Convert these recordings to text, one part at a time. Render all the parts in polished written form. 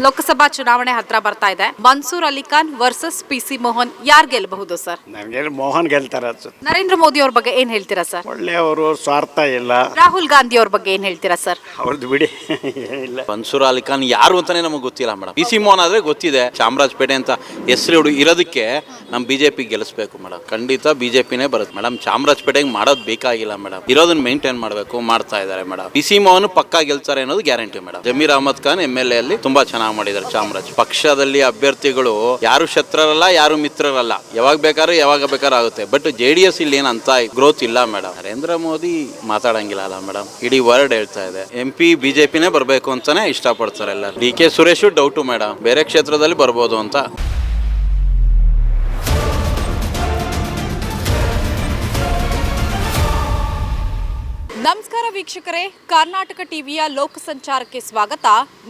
ಲೋಕಸಭಾ ಚುನಾವಣೆ ಹತ್ರ ಬರ್ತಾ ಇದೆ. Mansoor Ali Khan versus PC. ಮೋಹನ್ ಯಾರು ಗೆಲ್ಲಬಹುದು ಸರ್? ನಮಗೆ ಮೋಹನ್ ಗೆಲ್ತಾರೆ ಅನ್ಸುತ್ತೆ. ನರೇಂದ್ರ ಮೋದಿ ಅವ್ರ ಬಗ್ಗೆ ಏನ್ ಹೇಳ್ತೀರಾ ಸರ್? ಒಳ್ಳೆಯವರು, ಸ್ವಾರ್ಥ ಇಲ್ಲ. ರಾಹುಲ್ ಗಾಂಧಿ ಅವ್ರ ಬಗ್ಗೆ ಏನ್ ಹೇಳ್ತೀರಾ ಸರ್? ಅವ್ರದ್ದು ಬಿಡಿ ಇಲ್ಲ. ಮನ್ಸೂರ್ ಅಲಿ ಖಾನ್ ಯಾರು ಅಂತಾನೆ ನಮಗೆ ಗೊತ್ತಿಲ್ಲ ಮೇಡಮ್. ಪಿ.ಸಿ. ಮೋಹನ್ ಆದ್ರೆ ಗೊತ್ತಿದೆ, ಚಾಮರಾಜಪೇಟೆ ಅಂತ ಹೆಸರು ಇರೋದಕ್ಕೆ ನಮ್ಮ ಬಿಜೆಪಿ ಗೆಲ್ಲಿಸ್ಬೇಕು ಮೇಡಮ್. ಖಂಡಿತ ಬಿಜೆಪಿನೇ ಬರುತ್ತೆ ಮೇಡಮ್. ಚಾಮರಾಜಪೇಟೆಗೆ ಮಾಡೋದು ಬೇಕಾಗಿಲ್ಲ ಮೇಡಮ್. ಇರೋದನ್ನ ಮೇಂಟೈನ್ ಮಾಡಬೇಕು, ಮಾಡ್ತಾ ಇದ್ದಾರೆ ಮೇಡಮ್. ಪಿ.ಸಿ. ಮೋಹನ್ ಪಕ್ಕಾ ಗೆಲ್ತಾರೆ ಅನ್ನೋದು guarantee madam. Zameer Ahmed Khan MLA ಅಲ್ಲಿ ತುಂಬಾ ಚೆನ್ನಾಗಿ ಮಾಡಿದ್ದಾರೆ ಚಾಮರಾಜ್. ಪಕ್ಷದಲ್ಲಿ ಅಭ್ಯರ್ಥಿಗಳು ಯಾರು ಶತ್ರುರಲ್ಲ, ಯಾರು ಮಿತ್ರರಲ್ಲ. ಯಾವಾಗ ಬೇಕಾದ್ರೂ ಆಗುತ್ತೆ. ಬಟ್ JDS ಇಲ್ಲಿ ಏನಂತ ಗ್ರೋತ್ ಇಲ್ಲ ಮೇಡಮ್. ನರೇಂದ್ರ ಮೋದಿ ಮಾತಾಡಂಗಿಲ್ಲ ಅಲ್ಲ ಮೇಡಮ್. ಇಡೀ ವರ್ಡ್ ಹೇಳ್ತಾ ಇದೆ. MP ಬಿಜೆಪಿನೇ ಬರಬೇಕು ಅಂತಾನೆ ಇಷ್ಟಪಡ್ತಾರೆ ಎಲ್ಲ. DK ಸುರೇಶ್ ಡೌಟು ಮೇಡಮ್, ಬೇರೆ ಕ್ಷೇತ್ರದಲ್ಲಿ ಬರ್ಬೋದು ಅಂತ. ನಮಸ್ಕಾರ ವೀಕ್ಷಕರೇ, ಕರ್ನಾಟಕ ಟಿವಿಯ ಲೋಕ ಸಂಚಾರಕ್ಕೆ ಸ್ವಾಗತ.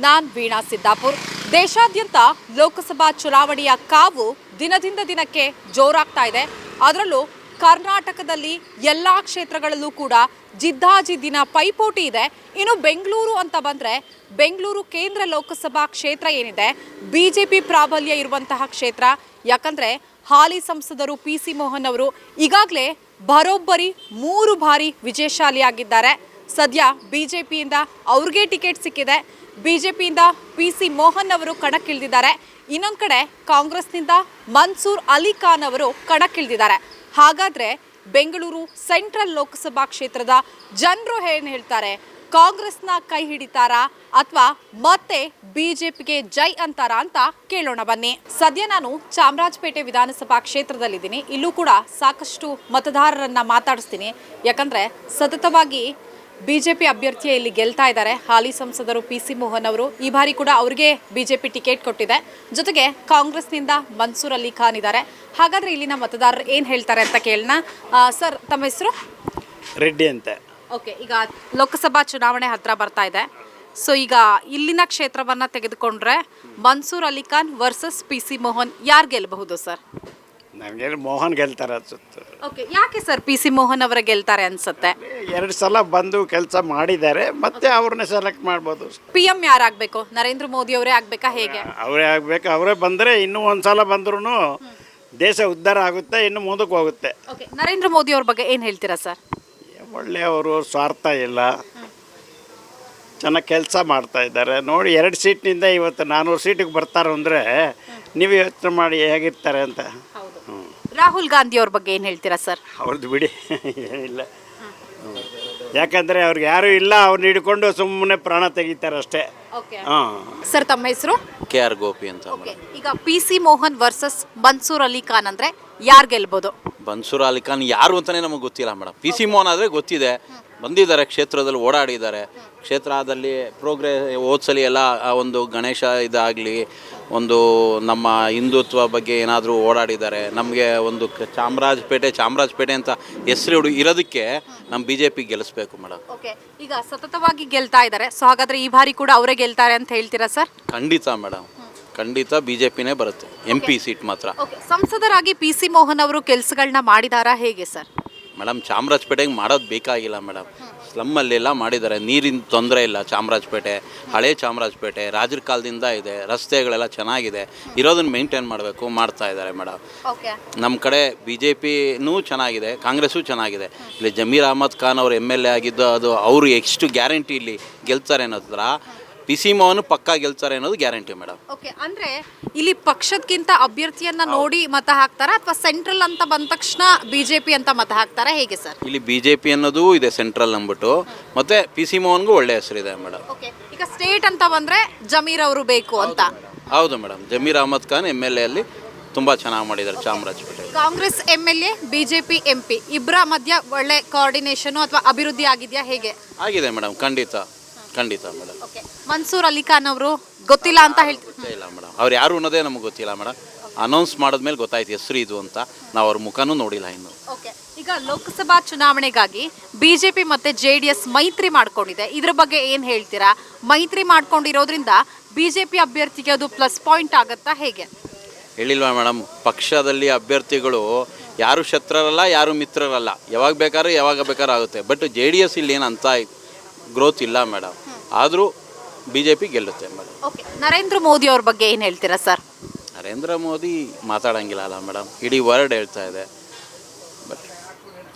ನಾನ್ ವೀಣಾ ಸಿದ್ದಾಪುರ್. ದೇಶಾದ್ಯಂತ ಲೋಕಸಭಾ ಚುನಾವಣೆಯ ಕಾವು ದಿನದಿಂದ ದಿನಕ್ಕೆ ಜೋರಾಗ್ತಾ ಇದೆ. ಅದರಲ್ಲೂ ಕರ್ನಾಟಕದಲ್ಲಿ ಎಲ್ಲ ಕ್ಷೇತ್ರಗಳಲ್ಲೂ ಕೂಡ ಜಿದ್ದಾಜಿದ್ದಿನ ಪೈಪೋಟಿ ಇದೆ. ಇನ್ನು ಬೆಂಗಳೂರು ಅಂತ ಬಂದರೆ, ಬೆಂಗಳೂರು ಕೇಂದ್ರ ಲೋಕಸಭಾ ಕ್ಷೇತ್ರ ಏನಿದೆ, BJP ಪ್ರಾಬಲ್ಯ ಇರುವಂತಹ ಕ್ಷೇತ್ರ. ಯಾಕಂದರೆ ಹಾಲಿ ಸಂಸದರು P.C. ಮೋಹನ್ ಅವರು ಈಗಾಗಲೇ ಬರೋಬ್ಬರಿ 3 ಬಾರಿ ವಿಜಯಶಾಲಿಯಾಗಿದ್ದಾರೆ. ಸದ್ಯ BJPಯಿಂದ ಅವ್ರಿಗೆ ಟಿಕೆಟ್ ಸಿಕ್ಕಿದೆ. BJPಯಿಂದ P.C. ಮೋಹನ್ ಅವರು ಕಣಕ್ಕಿಳಿದಿದ್ದಾರೆ. ಇನ್ನೊಂದು ಕಡೆ ಕಾಂಗ್ರೆಸ್ನಿಂದ ಮನ್ಸೂರ್ ಅಲಿ ಖಾನ್ ಅವರು ಕಣಕ್ಕಿಳಿದಿದ್ದಾರೆ. ಹಾಗಾದರೆ ಬೆಂಗಳೂರು ಸೆಂಟ್ರಲ್ ಲೋಕಸಭಾ ಕ್ಷೇತ್ರದ ಜನರು ಏನು ಹೇಳ್ತಾರೆ? ಕಾಂಗ್ರೆಸ್ನ ಕೈ ಹಿಡಿತಾರಾ ಅಥವಾ ಮತ್ತೆ BJPಗೆ ಜೈ ಅಂತಾರಾ ಅಂತ ಕೇಳೋಣ ಬನ್ನಿ. ಸದ್ಯ ನಾನು ಚಾಮರಾಜಪೇಟೆ ವಿಧಾನಸಭಾ ಕ್ಷೇತ್ರದಲ್ಲಿದ್ದೀನಿ. ಇಲ್ಲೂ ಕೂಡ ಸಾಕಷ್ಟು ಮತದಾರರನ್ನ ಮಾತಾಡಿಸ್ತೀನಿ. ಯಾಕಂದ್ರೆ ಸತತವಾಗಿ BJP ಅಭ್ಯರ್ಥಿಯೇ ಇಲ್ಲಿ ಗೆಲ್ತಾ ಇದ್ದಾರೆ. ಹಾಲಿ ಸಂಸದರು P.C. ಮೋಹನ್ ಅವರು. ಈ ಬಾರಿ ಕೂಡ ಅವ್ರಿಗೆ BJP ಟಿಕೆಟ್ ಕೊಟ್ಟಿದೆ. ಜೊತೆಗೆ ಕಾಂಗ್ರೆಸ್ನಿಂದ ಮನ್ಸೂರ್ ಅಲಿ ಖಾನ್ ಇದ್ದಾರೆ. ಹಾಗಾದ್ರೆ ಇಲ್ಲಿನ ಮತದಾರರು ಏನು ಹೇಳ್ತಾರೆ ಅಂತ ಕೇಳೋಣ. ಸರ್, ತಮ್ಮ ಹೆಸರು? ರೆಡ್ಡಿ ಅಂತ. ಓಕೆ, ಈಗ ಲೋಕಸಭಾ ಚುನಾವಣೆ ಹತ್ರ ಬರ್ತಾ ಇದೆ. ಸೊ ಈಗ ಇಲ್ಲಿನ ಕ್ಷೇತ್ರವನ್ನು ತೆಗೆದುಕೊಂಡ್ರೆ ಮನ್ಸೂರ್ ಅಲಿ ಖಾನ್ ವರ್ಸಸ್ P.C. ಮೋಹನ್ ಯಾರು ಗೆಲ್ಲಬಹುದು ಸರ್? ನಮಗೆ ಮೋಹನ್ ಗೆಲ್ತಾರೆ ಅನ್ಸುತ್ತೆ. ಓಕೆ, ಯಾಕೆ ಸರ್ P.C. ಮೋಹನ್ ಅವರ ಗೆಲ್ತಾರೆ ಅನ್ಸುತ್ತೆ? 2 ಸಲ ಬಂದು ಕೆಲಸ ಮಾಡಿದ್ದಾರೆ, ಮತ್ತೆ ಅವ್ರನ್ನೇ ಸೆಲೆಕ್ಟ್ ಮಾಡ್ಬೋದು. PM ಯಾರಾಗಬೇಕು? ನರೇಂದ್ರ ಮೋದಿ ಅವರೇ ಆಗಬೇಕಾ, ಹೇಗೆ? ಅವರೇ ಆಗಬೇಕು. ಅವರೇ ಬಂದರೆ ಇನ್ನೂ ಒಂದು ಸಲ ಬಂದ್ರೂ ದೇಶ ಉದ್ಧಾರ ಆಗುತ್ತೆ, ಇನ್ನು ಮುಂದಕ್ಕೆ ಹೋಗುತ್ತೆ. ಓಕೆ, ನರೇಂದ್ರ ಮೋದಿ ಅವ್ರ ಬಗ್ಗೆ ಏನು ಹೇಳ್ತೀರಾ ಸರ್? ಒಳ್ಳೆಯವರು, ಸ್ವಾರ್ಥ ಇಲ್ಲ, ಚೆನ್ನಾಗಿ ಕೆಲಸ ಮಾಡ್ತಾ ಇದ್ದಾರೆ. ನೋಡಿ, 2 ಸೀಟ್ನಿಂದ ಇವತ್ತು 400 ಸೀಟಿಗೆ ಬರ್ತಾರೆ ಅಂದರೆ ನೀವು ಯೋಚನೆ ಮಾಡಿ ಹೇಗಿರ್ತಾರೆ ಅಂತ. ರಾಹುಲ್ ಗಾಂಧಿ ಅವ್ರ ಬಗ್ಗೆ ಏನು ಹೇಳ್ತೀರಾ ಸರ್? ಅವ್ರದ್ದು ಬಿಡಿ ಇಲ್ಲ. ಯಾಕಂದರೆ ಅವ್ರಿಗೆ ಯಾರೂ ಇಲ್ಲ, ಅವ್ರನ್ನ ಹಿಡ್ಕೊಂಡು ಸುಮ್ಮನೆ ಪ್ರಾಣ ತೆಗಿತಾರೆ ಅಷ್ಟೇ. ಹಾಂ ಸರ್, ತಮ್ಮ ಹೆಸರು? KR ಗೋಪಿ ಅಂತ. ಈಗ P.C. ಮೋಹನ್ ವರ್ಸಸ್ ಮನ್ಸೂರ್ ಅಲಿ ಖಾನ್ ಅಂದರೆ ಯಾರು ಗೆಲ್ಬೋದು? ಮನ್ಸೂರ್ ಅಲಿ ಖಾನ್ ಯಾರು ಅಂತಾನೆ ನಮಗೆ ಗೊತ್ತಿಲ್ಲ ಮೇಡಮ್. P.C. ಮೋಹನ್ ಆದರೆ ಗೊತ್ತಿದೆ, ಬಂದಿದ್ದಾರೆ, ಕ್ಷೇತ್ರದಲ್ಲಿ ಓಡಾಡಿದ್ದಾರೆ. ಕ್ಷೇತ್ರದಲ್ಲಿ ಹೋದ್ಸಲಿ ಎಲ್ಲ ಒಂದು ಗಣೇಶ ಇದಾಗಲಿ, ಒಂದು ನಮ್ಮ ಹಿಂದುತ್ವ ಬಗ್ಗೆ ಏನಾದರೂ ಓಡಾಡಿದ್ದಾರೆ. ನಮಗೆ ಒಂದು ಚಾಮರಾಜಪೇಟೆ ಅಂತ ಹೆಸರು ಇರೋದಕ್ಕೆ ನಮ್ಮ BJP ಗೆಲ್ಲಿಸ್ಬೇಕು ಮೇಡಮ್. ಓಕೆ, ಈಗ ಸತತವಾಗಿ ಗೆಲ್ತಾ ಇದ್ದಾರೆ. ಸೊ ಹಾಗಾದರೆ ಈ ಬಾರಿ ಕೂಡ ಅವರೇ ಗೆಲ್ತಾರೆ ಅಂತ ಹೇಳ್ತೀರಾ ಸರ್? ಖಂಡಿತ ಮೇಡಮ್, ಖಂಡಿತ BJPನೇ ಬರುತ್ತೆ. MP ಸೀಟ್ ಮಾತ್ರ. ಓಕೆ, ಸಂಸದರಾಗಿ P.C. ಮೋಹನ್ ಅವರು ಕೆಲಸಗಳನ್ನ ಮಾಡಿದಾರಾ, ಹೇಗೆ ಸರ್? ಮೇಡಮ್, ಚಾಮರಾಜಪೇಟೆಗೆ ಮಾಡೋದು ಬೇಕಾಗಿಲ್ಲ ಮೇಡಮ್. ಸ್ಲಮ್ಮಲ್ಲೆಲ್ಲ ಮಾಡಿದ್ದಾರೆ. ನೀರಿನ ತೊಂದರೆ ಇಲ್ಲ ಚಾಮರಾಜಪೇಟೆ, ಹಳೆ ಚಾಮರಾಜಪೇಟೆ ರಾಜರ ಕಾಲದಿಂದ ಇದೆ. ರಸ್ತೆಗಳೆಲ್ಲ ಚೆನ್ನಾಗಿದೆ. ಇರೋದನ್ನ ಮೇಂಟೈನ್ ಮಾಡಬೇಕು, ಮಾಡ್ತಾ ಇದ್ದಾರೆ ಮೇಡಮ್. ನಮ್ಮ ಕಡೆ BJPನೂ ಚೆನ್ನಾಗಿದೆ, ಕಾಂಗ್ರೆಸ್ಸು ಚೆನ್ನಾಗಿದೆ. ಇಲ್ಲಿ ಜಮೀರ್ ಅಹಮದ್ ಖಾನ್ ಅವರು MLA ಆಗಿದ್ದು, ಅದು ಅವರು ಎಷ್ಟು ಗ್ಯಾರಂಟಿ ಇಲ್ಲಿ ಗೆಲ್ತಾರೆ ಅನ್ನೋದ್ರ P.C. ಮೋಹನ್ ಪಕ್ಕಾ ಗೆಲ್ತಾರೆ ಅನ್ನೋದು ಗ್ಯಾರಂಟಿ ಮೇಡಮ್. ಓಕೆ, ಅಂದರೆ ಇಲ್ಲಿ ಪಕ್ಷಕ್ಕಿಂತ ಅಭ್ಯರ್ಥಿಯನ್ನ ನೋಡಿ ಮತ ಹಾಕ್ತಾರಾ ಅಥವಾ ಸೆಂಟ್ರಲ್ ಅಂತ ಬಂದ ತಕ್ಷಣ BJP ಅಂತ ಮತ ಹಾಕ್ತಾರಾ, ಹೇಗೆ ಸರ್? ಇಲ್ಲಿ BJP ಅನ್ನೋದು ಇದೆ ಸೆಂಟ್ರಲ್ ಅಂದ್ಬಿಟ್ಟು, ಮತ್ತೆ P.C. ಮೋಹನ್ಗೂ ಒಳ್ಳೆ ಹೆಸರಿದೆ ಮೇಡಮ್. ಓಕೆ, ಈಗ ಸ್ಟೇಟ್ ಅಂತ ಬಂದರೆ ಜಮೀರ್ ಅವರು ಬೇಕು ಅಂತ. ಹೌದು ಮೇಡಮ್, ಜಮೀರ್ ಅಹಮದ್ ಖಾನ್ MLA ಅಲ್ಲಿ ತುಂಬ ಚೆನ್ನಾಗಿ ಮಾಡಿದ್ದಾರೆ Chamarajpet. Congress MLA, BJP MP ಇಬ್ಬರ ಮಧ್ಯ ಒಳ್ಳೆ ಕೋಆರ್ಡಿನೇಷನ್ ಅಥವಾ ಅಭಿವೃದ್ಧಿ ಆಗಿದೆಯಾ, ಹೇಗೆ? ಆಗಿದೆ ಮೇಡಮ್, ಖಂಡಿತ ಮೇಡಮ್. ಮನ್ಸೂರ್ ಅಲಿ ಖಾನ್ ಅವರು ಗೊತ್ತಿಲ್ಲ ಅಂತ ಹೇಳ್ತೀವಿ. ಇಲ್ಲ ಮೇಡಮ್, ಅವ್ರು ಯಾರು ಅನ್ನೋದೇ ನಮಗೆ ಗೊತ್ತಿಲ್ಲ ಮೇಡಮ್. ಅನೌನ್ಸ್ ಮಾಡಿದ್ಮೇಲೆ ಗೊತ್ತಾಯ್ತು ಹೆಸರು ಇದು ಅಂತ. ನಾವು ಅವ್ರ ಮುಖನೂ ನೋಡಿಲ್ಲ ಇನ್ನು. ಓಕೆ, ಈಗ ಲೋಕಸಭಾ ಚುನಾವಣೆಗಾಗಿ BJP ಮತ್ತೆ JDS ಮೈತ್ರಿ ಮಾಡ್ಕೊಂಡಿದೆ. ಇದ್ರ ಬಗ್ಗೆ ಏನು ಹೇಳ್ತೀರಾ? ಮೈತ್ರಿ ಮಾಡ್ಕೊಂಡಿರೋದ್ರಿಂದ BJP ಅಭ್ಯರ್ಥಿಗೆ ಅದು ಪ್ಲಸ್ ಪಾಯಿಂಟ್ ಆಗುತ್ತಾ, ಹೇಗೆ? ಹೇಳಿಲ್ವಾ ಮೇಡಮ್, ಪಕ್ಷದಲ್ಲಿ ಅಭ್ಯರ್ಥಿಗಳು ಯಾರು ಶತ್ರುರಲ್ಲ, ಯಾರು ಮಿತ್ರರಲ್ಲ. ಯಾವಾಗ ಬೇಕಾದ್ರೂ ಆಗುತ್ತೆ. ಬಟ್ JDS ಇಲ್ಲಿ ಏನಂತ ಗ್ರೋತ್ ಇಲ್ಲ ಮೇಡಮ್. ಆದರೂ BJP ಗೆಲ್ಲುತ್ತೆ ಮೇಡಮ್. ಓಕೆ, ನರೇಂದ್ರ ಮೋದಿ ಅವ್ರ ಬಗ್ಗೆ ಏನು ಹೇಳ್ತೀರಾ ಸರ್? ನರೇಂದ್ರ ಮೋದಿ ಮಾತಾಡೋಂಗಿಲ್ಲ ಅಲ್ಲ ಮೇಡಮ್, ಇಡೀ ವರ್ಲ್ಡ್ ಹೇಳ್ತಾ ಇದೆ, ಬಟ್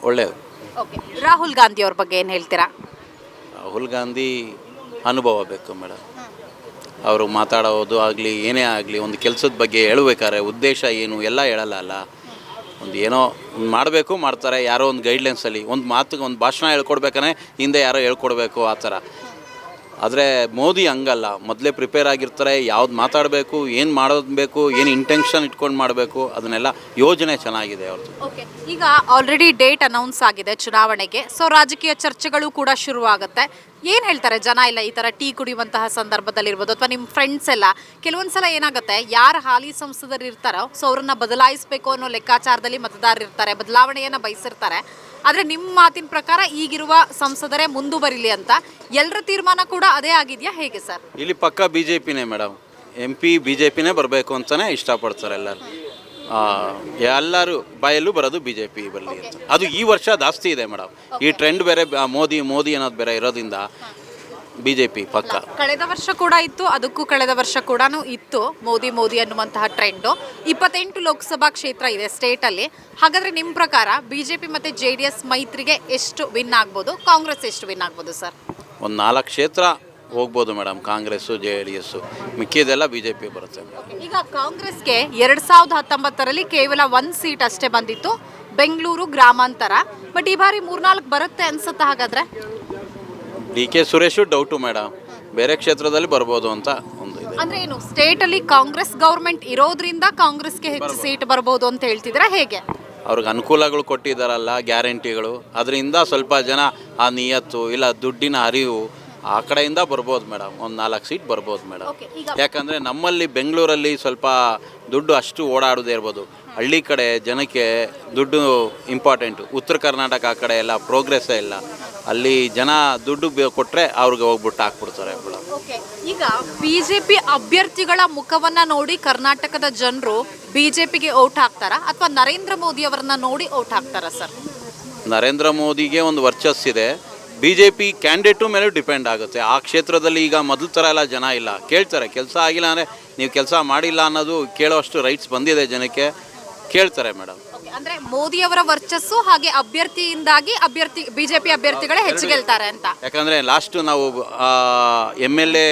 ಒಳ್ಳೆಯದು. ಓಕೆ, ರಾಹುಲ್ ಗಾಂಧಿ ಅವ್ರ ಬಗ್ಗೆ ಏನು ಹೇಳ್ತೀರಾ? ರಾಹುಲ್ ಗಾಂಧಿ ಅನುಭವ ಬೇಕು ಮೇಡಮ್. ಅವರು ಮಾತಾಡೋದು ಆಗಲಿ ಏನೇ ಆಗಲಿ ಒಂದು ಕೆಲಸದ ಬಗ್ಗೆ ಹೇಳ್ಬೇಕಾದ್ರೆ ಉದ್ದೇಶ ಏನು ಎಲ್ಲ ಹೇಳಲ್ಲ ಅಲ್ಲ. ಒಂದು ಏನೋ ಒಂದು ಮಾಡಬೇಕು ಮಾಡ್ತಾರೆ, ಯಾರೋ ಒಂದು ಗೈಡ್ಲೈನ್ಸಲ್ಲಿ ಒಂದು ಮಾತು ಒಂದು ಭಾಷಣ ಹೇಳ್ಕೊಡ್ಬೇಕಾದ್ರೆ ಹಿಂದೆ ಯಾರೋ ಹೇಳ್ಕೊಡ್ಬೇಕು ಆ ಥರ. ಆದರೆ ಮೋದಿ ಹಂಗಲ್ಲ, ಮೊದಲೇ ಪ್ರಿಪೇರ್ ಆಗಿರ್ತಾರೆ, ಯಾವ್ದು ಮಾತಾಡಬೇಕು, ಏನು ಮಾಡೋದು ಬೇಕು, ಏನು ಇಂಟೆನ್ಷನ್ ಇಟ್ಕೊಂಡು ಮಾಡಬೇಕು, ಅದನ್ನೆಲ್ಲ ಯೋಜನೆ ಚೆನ್ನಾಗಿದೆ ಅವ್ರದ್ದು. ಓಕೆ, ಈಗ ಆಲ್ರೆಡಿ ಡೇಟ್ ಅನೌನ್ಸ್ ಆಗಿದೆ ಚುನಾವಣೆಗೆ, ಸೊ ರಾಜಕೀಯ ಚರ್ಚೆಗಳು ಕೂಡ ಶುರುವಾಗುತ್ತೆ. ಏನು ಹೇಳ್ತಾರೆ ಜನ ಇಲ್ಲ ಈ ಥರ ಟೀ ಕುಡಿಯುವಂತಹ ಸಂದರ್ಭದಲ್ಲಿರ್ಬೋದು, ಅಥವಾ ನಿಮ್ಮ ಫ್ರೆಂಡ್ಸ್ ಎಲ್ಲ ಕೆಲವೊಂದು ಸಲ ಏನಾಗುತ್ತೆ, ಯಾರು ಹಾಲಿ ಸಂಸದರು ಇರ್ತಾರೋ ಸೊ ಅವ್ರನ್ನ ಬದಲಾಯಿಸಬೇಕು ಅನ್ನೋ ಲೆಕ್ಕಾಚಾರದಲ್ಲಿ ಮತದಾರರು ಇರ್ತಾರೆ, ಬದಲಾವಣೆಯನ್ನು ಬಯಸಿರ್ತಾರೆ. ಆದರೆ ನಿಮ್ಮ ಮಾತಿನ ಪ್ರಕಾರ ಈಗಿರುವ ಸಂಸದರೇ ಮುಂದುವರಿಲಿ ಅಂತ ಎಲ್ಲರ ತೀರ್ಮಾನ ಕೂಡ ಅದೇ ಆಗಿದೆಯಾ, ಹೇಗೆ ಸರ್? ಇಲ್ಲಿ ಪಕ್ಕ BJPನೇ ಮೇಡಮ್, MP BJPನೇ ಬರಬೇಕು ಅಂತಲೇ ಇಷ್ಟಪಡ್ತಾರೆ ಎಲ್ಲರೂ. ಎಲ್ಲರೂ ಬಾಯಲ್ಲೂ ಬರೋದು BJP ಬರಲಿ ಅಂತ. ಅದು ಈ ವರ್ಷ ಜಾಸ್ತಿ ಇದೆ ಮೇಡಮ್, ಈ ಟ್ರೆಂಡ್ ಬೇರೆ, ಮೋದಿ ಅನ್ನೋದು ಬೇರೆ ಇರೋದ್ರಿಂದ BJP ಪಕ್ಕ. ಕಳೆದ ವರ್ಷ ಕೂಡ ಇತ್ತು, ಅದಕ್ಕೂ ಕಳೆದ ವರ್ಷ ಕೂಡ ಇತ್ತು ಮೋದಿ ಅನ್ನುವಂತಹ ಟ್ರೆಂಡು. 28 ಲೋಕಸಭಾ ಕ್ಷೇತ್ರ ಇದೆ ಸ್ಟೇಟಲ್ಲಿ. ಹಾಗಾದರೆ ನಿಮ್ಮ ಪ್ರಕಾರ BJP ಮತ್ತು JDS ಮೈತ್ರಿಗೆ ಎಷ್ಟು ವಿನ್ ಆಗ್ಬೋದು, ಕಾಂಗ್ರೆಸ್ ಎಷ್ಟು ವಿನ್ ಆಗ್ಬೋದು ಸರ್? ಒಂದು 4 ಕ್ಷೇತ್ರ ಹೋಗ್ಬೋದು ಮೇಡಮ್, ಕಾಂಗ್ರೆಸ್ಸು JDS, ಮಿಕ್ಕಿದೆಲ್ಲ BJP ಬರುತ್ತೆ. ಈಗ ಕಾಂಗ್ರೆಸ್ಗೆ 2019ರಲ್ಲಿ ಕೇವಲ 1 ಸೀಟ್ ಅಷ್ಟೇ ಬಂದಿತ್ತು, ಬೆಂಗಳೂರು ಗ್ರಾಮಾಂತರ. ಬಟ್ ಈ ಬಾರಿ 3-4 ಬರುತ್ತೆ ಅನ್ಸುತ್ತೆ. ಹಾಗಾದರೆ DK ಸುರೇಶು ಡೌಟು ಮೇಡಮ್, ಬೇರೆ ಕ್ಷೇತ್ರದಲ್ಲಿ ಬರ್ಬೋದು ಅಂತ ಒಂದು ಇದೆ. ಅಂದ್ರೆ ಏನು, ಸ್ಟೇಟಲ್ಲಿ ಕಾಂಗ್ರೆಸ್ ಗೌರ್ಮೆಂಟ್ ಇರೋದ್ರಿಂದ ಕಾಂಗ್ರೆಸ್ಗೆ ಹೆಚ್ಚು ಸೀಟ್ ಬರ್ಬೋದು ಅಂತ ಹೇಳ್ತಿದ್ದೀರಾ, ಹೇಗೆ? ಅವ್ರಿಗೆ ಅನುಕೂಲಗಳು ಕೊಟ್ಟಿದ್ದಾರಲ್ಲ, ಗ್ಯಾರಂಟಿಗಳು, ಅದರಿಂದ ಸ್ವಲ್ಪ ಜನ ಆ ನಿಯತ್ತು ಇಲ್ಲ ದುಡ್ಡಿನ ಅರಿವು ಆ ಕಡೆಯಿಂದ ಬರ್ಬೋದು ಮೇಡಮ್. ಒಂದು 4 ಸೀಟ್ ಬರ್ಬೋದು ಮೇಡಮ್. ಯಾಕಂದರೆ ನಮ್ಮಲ್ಲಿ ಬೆಂಗಳೂರಲ್ಲಿ ಸ್ವಲ್ಪ ದುಡ್ಡು ಅಷ್ಟು ಓಡಾಡೋದೇ ಇರ್ಬೋದು, ಹಳ್ಳಿ ಕಡೆ ಜನಕ್ಕೆ ದುಡ್ಡು ಇಂಪಾರ್ಟೆಂಟು. ಉತ್ತರ ಕರ್ನಾಟಕ ಆ ಕಡೆ ಎಲ್ಲ ಪ್ರೋಗ್ರೆಸ್ಸೇ ಇಲ್ಲ, ಅಲ್ಲಿ ಜನ ದುಡ್ಡು ಕೊಟ್ಟರೆ ಅವ್ರಿಗೆ ಹೋಗ್ಬಿಟ್ಟು ಹಾಕ್ಬಿಡ್ತಾರೆ ಮೇಡಮ್. ಈಗ BJP ಅಭ್ಯರ್ಥಿಗಳ ಮುಖವನ್ನ ನೋಡಿ ಕರ್ನಾಟಕದ ಜನರು BJPಗೆ ಓಟ್ ಹಾಕ್ತಾರಾ, ಅಥವಾ ನರೇಂದ್ರ ಮೋದಿ ಅವರನ್ನ ನೋಡಿ ಓಟ್ ಹಾಕ್ತಾರಾ ಸರ್? ನರೇಂದ್ರ ಮೋದಿಗೆ ಒಂದು ವರ್ಚಸ್ಸಿದೆ, BJP ಕ್ಯಾಂಡಿಡೇಟು ಮೇಲೂ ಡಿಪೆಂಡ್ ಆಗುತ್ತೆ. ಆ ಕ್ಷೇತ್ರದಲ್ಲಿ ಈಗ ಮೊದಲ ಥರ ಎಲ್ಲ ಜನ ಇಲ್ಲ, ಕೇಳ್ತಾರೆ. ಕೆಲಸ ಆಗಿಲ್ಲ ಅಂದರೆ ನೀವು ಕೆಲಸ ಮಾಡಿಲ್ಲ ಅನ್ನೋದು ಕೇಳೋಷ್ಟು ರೈಟ್ಸ್ ಬಂದಿದೆ ಜನಕ್ಕೆ, ಕೇಳ್ತಾರೆ ಮೇಡಮ್. ಅಂದ್ರೆ ಮೋದಿ ಅವರ ವರ್ಚಸ್ಸು ಹಾಗೆ ಅಭ್ಯರ್ಥಿಯಿಂದಾಗಿ BJP ಅಭ್ಯರ್ಥಿಗಳೇ ಹೆಚ್ಚು ಗೆಲ್ತಾರೆ ಅಂತ. ಯಾಕಂದ್ರೆ ಲಾಸ್ಟ್ ನಾವು MLA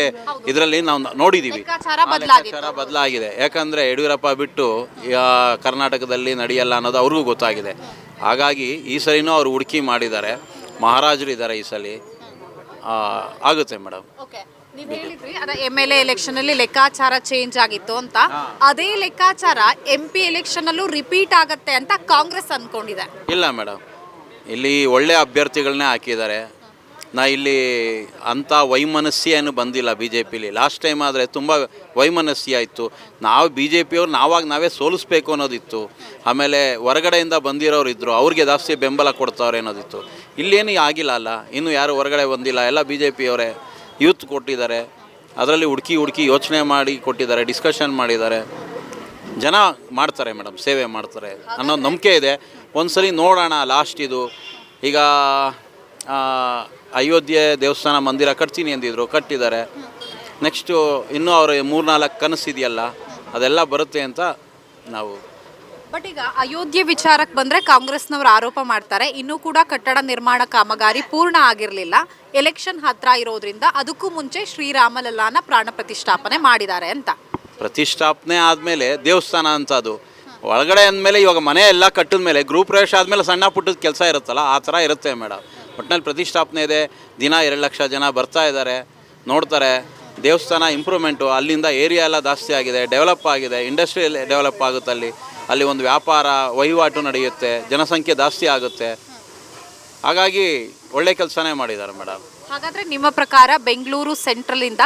ಇದರಲ್ಲಿ ನಾವು ನೋಡಿದೀವಿ, ಲೆಕ್ಕಾಚಾರ ಬದಲಾಗಿದೆ. ಯಾಕಂದ್ರೆ ಯಡಿಯೂರಪ್ಪ ಬಿಟ್ಟು ಕರ್ನಾಟಕದಲ್ಲಿ ನಡೆಯಲ್ಲ ಅನ್ನೋದು ಅವ್ರಿಗೂ ಗೊತ್ತಾಗಿದೆ. ಹಾಗಾಗಿ ಈ ಸರಿನೂ ಅವರು ಹುಡುಕಿ ಮಾಡಿದ್ದಾರೆ, ಮಹಾರಾಜರು ಇದ್ದಾರೆ ಈ ಸಲ, ಆಗುತ್ತೆ ಮೇಡಮ್. ನೀವು ಹೇಳಿದ್ರಿ ಅದ MLA ಎಲೆಕ್ಷನ್ ಅಲ್ಲಿ ಲೆಕ್ಕಾಚಾರ ಚೇಂಜ್ ಆಗಿತ್ತು ಅಂತ, ಅದೇ ಲೆಕ್ಕಾಚಾರ MP ಎಲೆಕ್ಷನ್ ಅಲ್ಲೂ ರಿಪೀಟ್ ಆಗತ್ತೆ ಅಂತ ಕಾಂಗ್ರೆಸ್ ಅನ್ಕೊಂಡಿದೆ. ಇಲ್ಲ ಮೇಡಮ್, ಇಲ್ಲಿ ಒಳ್ಳೆ ಅಭ್ಯರ್ಥಿಗಳನ್ನೇ ಹಾಕಿದ್ದಾರೆ. ಇಲ್ಲಿ ಅಂಥ ವೈಮನಸ್ಯ ಏನು ಬಂದಿಲ್ಲ BJPಲಿ. ಲಾಸ್ಟ್ ಟೈಮ್ ಆದರೆ ತುಂಬ ವೈಮನಸ್ಯ ಇತ್ತು, ನಾವು BJPಯವ್ರು ನಾವೇ ಸೋಲಿಸ್ಬೇಕು ಅನ್ನೋದಿತ್ತು. ಆಮೇಲೆ ಹೊರಗಡೆಯಿಂದ ಬಂದಿರೋರು ಇದ್ದರು, ಅವ್ರಿಗೆ ಜಾಸ್ತಿ ಬೆಂಬಲ ಕೊಡ್ತಾವ್ರೆ ಅನ್ನೋದಿತ್ತು. ಇಲ್ಲೇನು ಆಗಿಲ್ಲ ಅಲ್ಲ, ಇನ್ನೂ ಯಾರು ಹೊರಗಡೆ ಬಂದಿಲ್ಲ, ಎಲ್ಲ BJPಯವರೇ ಯೂತ್ ಕೊಟ್ಟಿದ್ದಾರೆ. ಅದರಲ್ಲಿ ಹುಡುಕಿ ಯೋಚನೆ ಮಾಡಿ ಕೊಟ್ಟಿದ್ದಾರೆ, ಡಿಸ್ಕಷನ್ ಮಾಡಿದ್ದಾರೆ. ಜನ ಮಾಡ್ತಾರೆ ಮೇಡಮ್, ಸೇವೆ ಮಾಡ್ತಾರೆ ಅನ್ನೋ ನಂಬಿಕೆ ಇದೆ. ಒಂದ್ಸಲಿ ನೋಡೋಣ. ಲಾಸ್ಟ್ ಇದು ಈಗ ಅಯೋಧ್ಯೆ ದೇವಸ್ಥಾನ ಮಂದಿರ ಕಟ್ತೀನಿ ಅಂದಿದ್ರು, ಕಟ್ಟಿದ್ದಾರೆ. ನೆಕ್ಸ್ಟು ಇನ್ನೂ ಅವರು 3-4 ಕನಸಿದೆಯಲ್ಲ, ಅದೆಲ್ಲ ಬರುತ್ತೆ ಅಂತ ನಾವು. ಬಟ್ ಈಗ ಅಯೋಧ್ಯೆ ವಿಚಾರಕ್ಕೆ ಬಂದರೆ ಕಾಂಗ್ರೆಸ್ನವರು ಆರೋಪ ಮಾಡ್ತಾರೆ, ಇನ್ನೂ ಕೂಡ ಕಟ್ಟಡ ನಿರ್ಮಾಣ ಕಾಮಗಾರಿ ಪೂರ್ಣ ಆಗಿರಲಿಲ್ಲ, ಎಲೆಕ್ಷನ್ ಹತ್ರ ಇರೋದ್ರಿಂದ ಅದಕ್ಕೂ ಮುಂಚೆ ಶ್ರೀರಾಮಲಲ್ಲಾನ ಪ್ರಾಣ ಪ್ರತಿಷ್ಠಾಪನೆ ಮಾಡಿದ್ದಾರೆ ಅಂತ. ಪ್ರತಿಷ್ಠಾಪನೆ ಆದಮೇಲೆ ದೇವಸ್ಥಾನ ಅಂತ ಅದು ಒಳಗಡೆ ಅಂದಮೇಲೆ, ಇವಾಗ ಮನೆ ಎಲ್ಲ ಕಟ್ಟಿದ ಮೇಲೆ ಗೃಹ ಪ್ರವೇಶ ಆದಮೇಲೆ ಸಣ್ಣ ಪುಟ್ಟದ ಕೆಲಸ ಇರುತ್ತಲ್ಲ, ಆ ಥರ ಇರುತ್ತೆ ಮೇಡಮ್. ಒಟ್ಟಿನಲ್ಲಿ ಪ್ರತಿಷ್ಠಾಪನೆ ಇದೆ, ದಿನ 2 ಲಕ್ಷ ಜನ ಬರ್ತಾ ಇದ್ದಾರೆ, ನೋಡ್ತಾರೆ. ದೇವಸ್ಥಾನ ಇಂಪ್ರೂವ್ಮೆಂಟು, ಅಲ್ಲಿಂದ ಏರಿಯಾ ಎಲ್ಲ ಜಾಸ್ತಿ ಆಗಿದೆ, ಡೆವಲಪ್ ಆಗಿದೆ, ಇಂಡಸ್ಟ್ರಿಯಲ್ ಡೆವಲಪ್ ಆಗುತ್ತೆ. ಅಲ್ಲಿ ಒಂದು ವ್ಯಾಪಾರ ವಹಿವಾಟು ನಡೆಯುತ್ತೆ, ಜನಸಂಖ್ಯೆ ಜಾಸ್ತಿ ಆಗುತ್ತೆ. ಹಾಗಾಗಿ ಒಳ್ಳೆ ಕೆಲಸನೇ ಮಾಡಿದ್ದಾರೆ ಮೇಡಮ್. ಹಾಗಾದರೆ ನಿಮ್ಮ ಪ್ರಕಾರ ಬೆಂಗಳೂರು ಸೆಂಟ್ರಲಿಂದ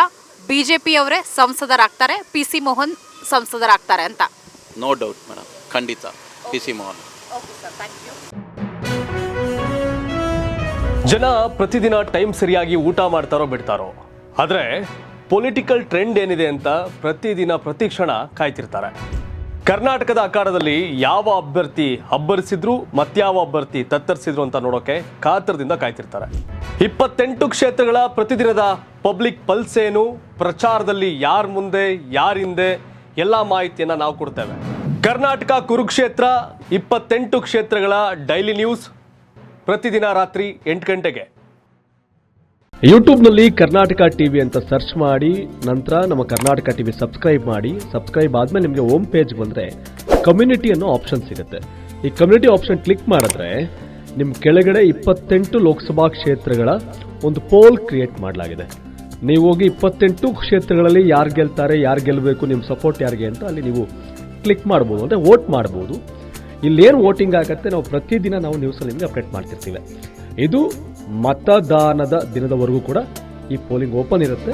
BJPಯವರೇ ಸಂಸದರಾಗ್ತಾರೆ, PC ಮೋಹನ್ ಸಂಸದರಾಗ್ತಾರೆ ಅಂತ? ನೋ ಡೌಟ್ ಮೇಡಮ್, ಖಂಡಿತ PC ಮೋಹನ್. ಜನ ಪ್ರತಿದಿನ ಟೈಮ್ ಸರಿಯಾಗಿ ಊಟ ಮಾಡ್ತಾರೋ ಬಿಡ್ತಾರೋ, ಆದರೆ ಪೊಲಿಟಿಕಲ್ ಟ್ರೆಂಡ್ ಏನಿದೆ ಅಂತ ಪ್ರತಿದಿನ ಪ್ರತಿ ಕ್ಷಣ ಕಾಯ್ತಿರ್ತಾರೆ. ಕರ್ನಾಟಕದ ಅಖಾಡದಲ್ಲಿ ಯಾವ ಅಭ್ಯರ್ಥಿ ಅಬ್ಬರಿಸಿದ್ರು ಮತ್ಯಾವ ಅಭ್ಯರ್ಥಿ ತತ್ತರಿಸಿದ್ರು ಅಂತ ನೋಡೋಕೆ ಕಾತರದಿಂದ ಕಾಯ್ತಿರ್ತಾರೆ. 28 ಕ್ಷೇತ್ರಗಳ ಪ್ರತಿದಿನದ ಪಬ್ಲಿಕ್ ಪಲ್ಸ್ ಏನು, ಪ್ರಚಾರದಲ್ಲಿ ಯಾರ ಮುಂದೆ ಯಾರ ಹಿಂದೆ ಎಲ್ಲ ಮಾಹಿತಿಯನ್ನ ನಾವು ಕೊಡ್ತೇವೆ. ಕರ್ನಾಟಕ ಕುರುಕ್ಷೇತ್ರ 28 ಕ್ಷೇತ್ರಗಳ ಡೈಲಿ ನ್ಯೂಸ್ ಪ್ರತಿದಿನ ರಾತ್ರಿ 8 ಗಂಟೆಗೆ ಯೂಟ್ಯೂಬ್ನಲ್ಲಿ ಕರ್ನಾಟಕ ಟಿವಿ ಅಂತ ಸರ್ಚ್ ಮಾಡಿ, ನಂತರ ನಮ್ಮ ಕರ್ನಾಟಕ ಟಿವಿ ಸಬ್ಸ್ಕ್ರೈಬ್ ಮಾಡಿ. ಸಬ್ಸ್ಕ್ರೈಬ್ ಆದ್ಮೇಲೆ ನಿಮಗೆ ಹೋಮ್ ಪೇಜ್ ಬಂದರೆ ಕಮ್ಯುನಿಟಿ ಅನ್ನೋ ಆಪ್ಷನ್ ಸಿಗುತ್ತೆ. ಈ ಕಮ್ಯುನಿಟಿ ಆಪ್ಷನ್ ಕ್ಲಿಕ್ ಮಾಡಿದ್ರೆ ನಿಮ್ಮ ಕೆಳಗಡೆ 28 ಲೋಕಸಭಾ ಕ್ಷೇತ್ರಗಳ ಒಂದು ಪೋಲ್ ಕ್ರಿಯೇಟ್ ಮಾಡಲಾಗಿದೆ. ನೀವು ಹೋಗಿ 28 ಕ್ಷೇತ್ರಗಳಲ್ಲಿ ಯಾರು ಗೆಲ್ತಾರೆ, ಯಾರು ಗೆಲ್ಲಬೇಕು, ನಿಮ್ಮ ಸಪೋರ್ಟ್ ಯಾರಿಗೆ ಅಂತ ಅಲ್ಲಿ ನೀವು ಕ್ಲಿಕ್ ಮಾಡ್ಬೋದು, ಅಂದರೆ ವೋಟ್ ಮಾಡ್ಬೋದು. ಇಲ್ಲೇನು ವೋಟಿಂಗ್ ಆಗುತ್ತೆ ನಾವು ಪ್ರತಿದಿನ ನಾವು ನ್ಯೂಸಲ್ಲಿ ನಿಮಗೆ ಅಪ್ಡೇಟ್ ಮಾಡ್ತಿರ್ತೀವಿ. ಇದು ಮತದಾನದ ದಿನದವರೆಗೂ ಕೂಡ ಈ ಪೋಲಿಂಗ್ ಓಪನ್ ಇರುತ್ತೆ.